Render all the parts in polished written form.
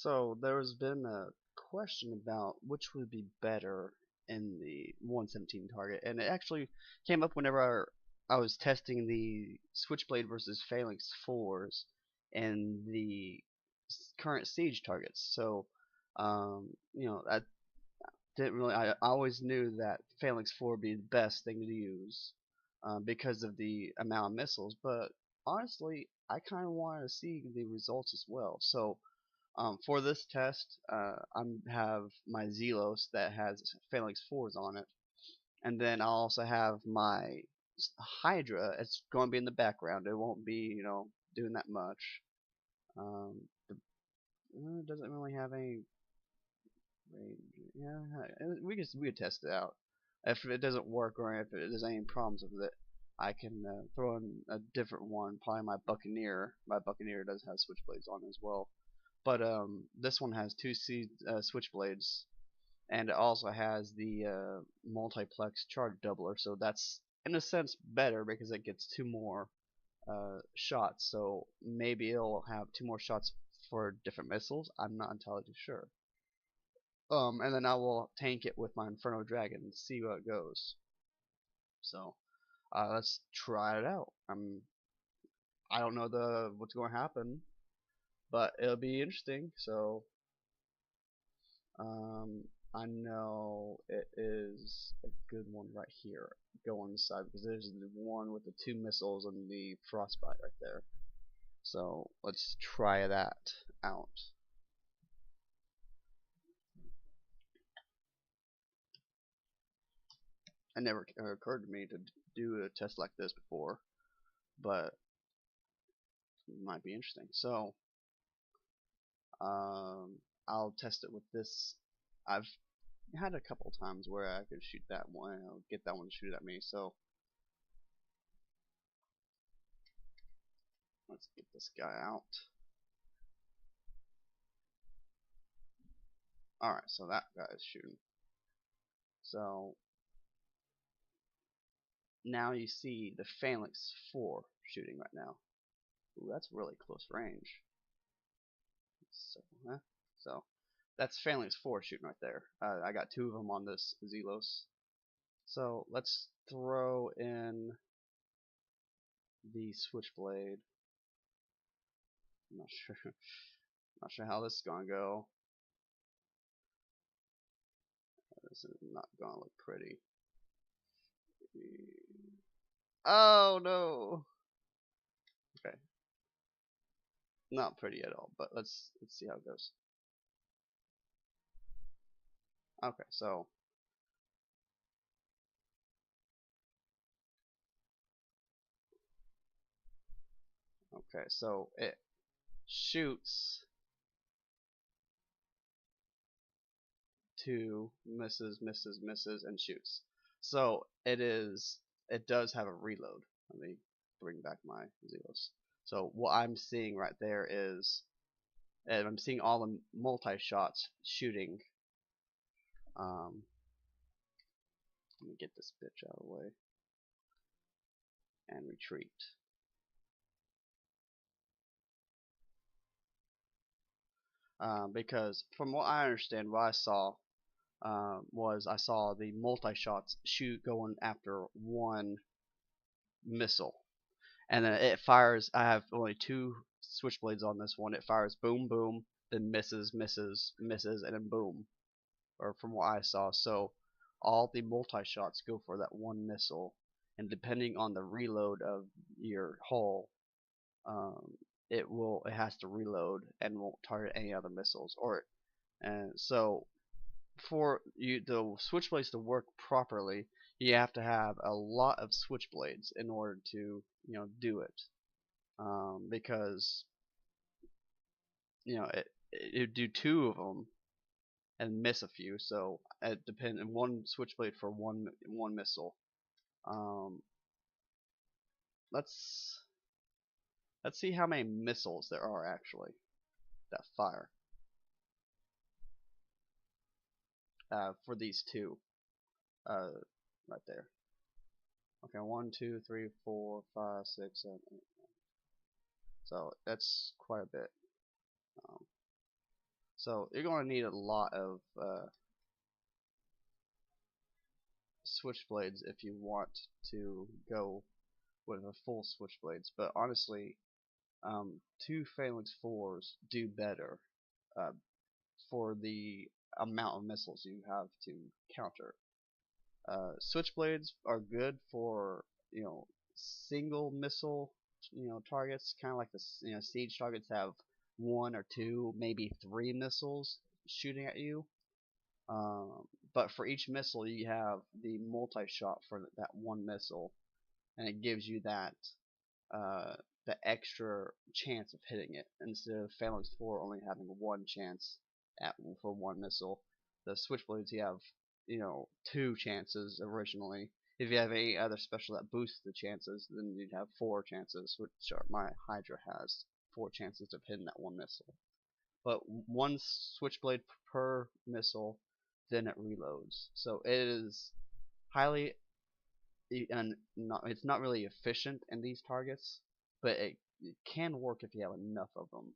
So there's been a question about which would be better in the 117 target, and it actually came up whenever I was testing the Switchblade versus Phalanx 4s and the current siege targets. So, I didn't really. I always knew that Phalanx 4 would be the best thing to use because of the amount of missiles, but honestly, I kind of want to see the results as well. So. For this test, I have my Zelos that has Phalanx 4s on it, and then I'll also have my Hydra. It's going to be in the background. It won't be, doing that much. Um, it doesn't really have any range. Yeah, we could test it out. If it doesn't work or if there's any problems with it, I can throw in a different one. Probably my Buccaneer. My Buccaneer does have switchblades on as well. But this one has two switchblades, and it also has the multiplex charge doubler. So that's in a sense better because it gets two more shots. So maybe it'll have two more shots for different missiles. I'm not entirely sure. And then I will tank it with my Inferno Dragon and see how it goes. So let's try it out. I don't know what's going to happen, but it'll be interesting. So I know it is a good one right here. Go on the side because there's the one with the two missiles and the frostbite right there. So let's try that out. It never occurred to me to do a test like this before, but it might be interesting. So I'll test it with this. I've had a couple times where I could shoot that one and I'll get that one to shoot at me. So let's get this guy out. Alright, so that guy is shooting. So now you see the Phalanx 4 shooting right now. Ooh, that's really close range. So that's Phalanx 4 shooting right there. I got two of them on this Zelos. So let's throw in the Switchblade. I'm not sure. Not sure how this is gonna go. This is not gonna look pretty. Oh no. Okay. Not pretty at all, but let's see how it goes. Okay, so it shoots two, misses, and shoots. So it does have a reload. Let me bring back my Zelos. So what I'm seeing right there is, and I'm seeing all the multi-shots shooting. Let me get this bitch out of the way and retreat. Because from what I understand, what I saw was I saw the multi-shots shoot going after one missile, and then it fires. I have only two switchblades on this one. It fires boom, boom, then misses, and then boom. Or from what I saw, so all the multi-shots go for that one missile, and depending on the reload of your hull, um, it has to reload and won't target any other missiles. And so for the switchblades to work properly, you have to have a lot of switchblades in order to do it, because it do two of them and miss a few, so it depends. One switchblade for one missile. Um, let's see how many missiles there are actually that fire for these two right there. Okay, 1, 2, 3, 4, 5, 6, 7, 8. So that's quite a bit. So you're going to need a lot of switchblades if you want to go with a full switchblades. But honestly, two Phalanx 4s do better uh, for the amount of missiles you have to counter. Switchblades are good for single missile targets, kind of like the siege targets have one or two, maybe three missiles shooting at you. But for each missile, you have the multi-shot for that one missile, and it gives you that uh, the extra chance of hitting it instead of Phalanx 4 only having one chance for one missile. The Switchblades, you have two chances originally. If you have any other special that boosts the chances, then you'd have four chances, which my Hydra has four chances of hitting that one missile. But one Switchblade per missile, then it reloads. So it is highly and it's not really efficient in these targets, but it can work if you have enough of them.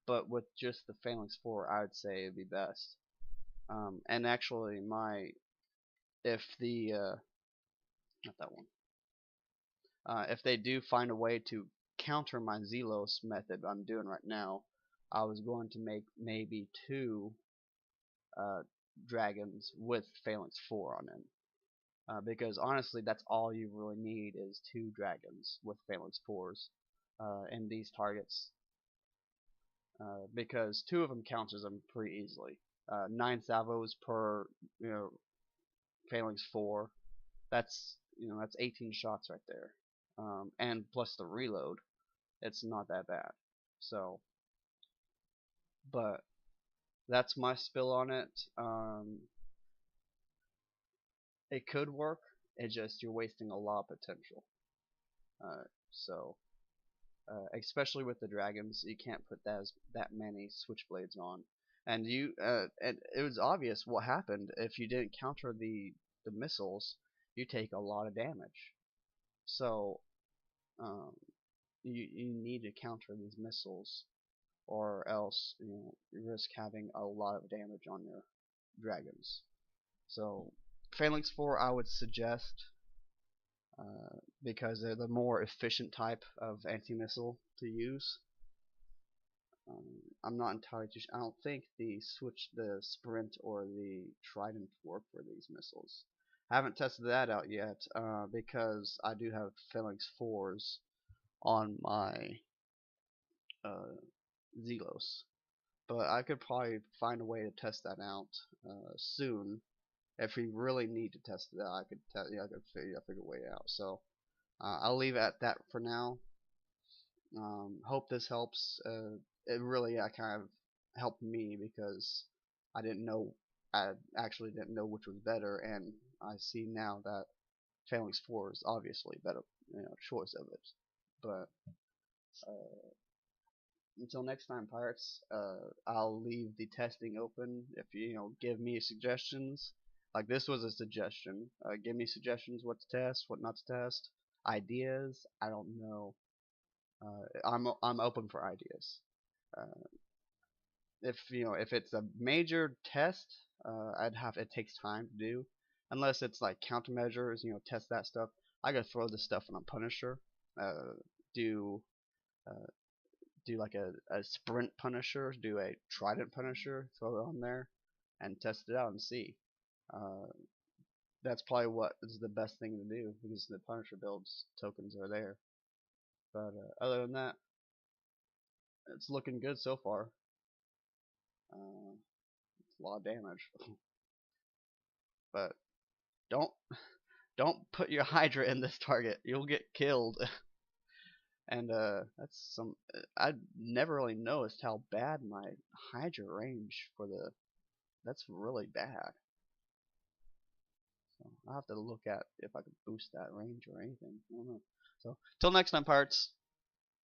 But with just the Phalanx 4, I would say it'd be best. And actually, if the not that one, if they do find a way to counter my Zelos method I'm doing right now, I was going to make maybe two dragons with Phalanx 4 on them. Because honestly, that's all you really need is two dragons with Phalanx 4s in these targets. Because two of them counters them pretty easily. 9 salvos per Phalanx 4. That's that's 18 shots right there. And plus the reload, it's not that bad. So, but that's my spill on it. It could work. It's just you're wasting a lot of potential. So, especially with the dragons, you can't put that many switchblades on. And and it was obvious what happened if you didn't counter the missiles. You take a lot of damage. So, you need to counter these missiles, or else you risk having a lot of damage on your dragons. So Phalanx 4 I would suggest because they're the more efficient type of anti-missile to use. I'm not entirely too sure. I don't think the sprint or the trident work for these missiles. I haven't tested that out yet because I do have Phalanx 4s on my Zelos. But I could probably find a way to test that out soon. If we really need to test it out, I could figure a way out. So I'll leave it at that for now. Hope this helps. It really kind of helped me because I didn't know. I actually didn't know which was better, and I see now that Phalanx 4 is obviously better, choice of it. But until next time, Pirates, I'll leave the testing open. If you give me suggestions, like this was a suggestion. Give me suggestions what to test, what not to test, ideas. I don't know. I'm open for ideas. If it's a major test, it takes time to do. Unless it's like countermeasures, test that stuff. I gotta throw this stuff on a Punisher. Do do like a sprint Punisher, do a trident Punisher, throw it on there, and test it out and see. That's probably what is the best thing to do because the Punisher builds tokens are there. But other than that, it's looking good so far. It's a lot of damage, but don't put your Hydra in this target. You'll get killed. And that's some. I never really noticed how bad my Hydra range for the. That's really bad. So I'll have to look at if I can boost that range or anything. I don't know. So till next time, parts.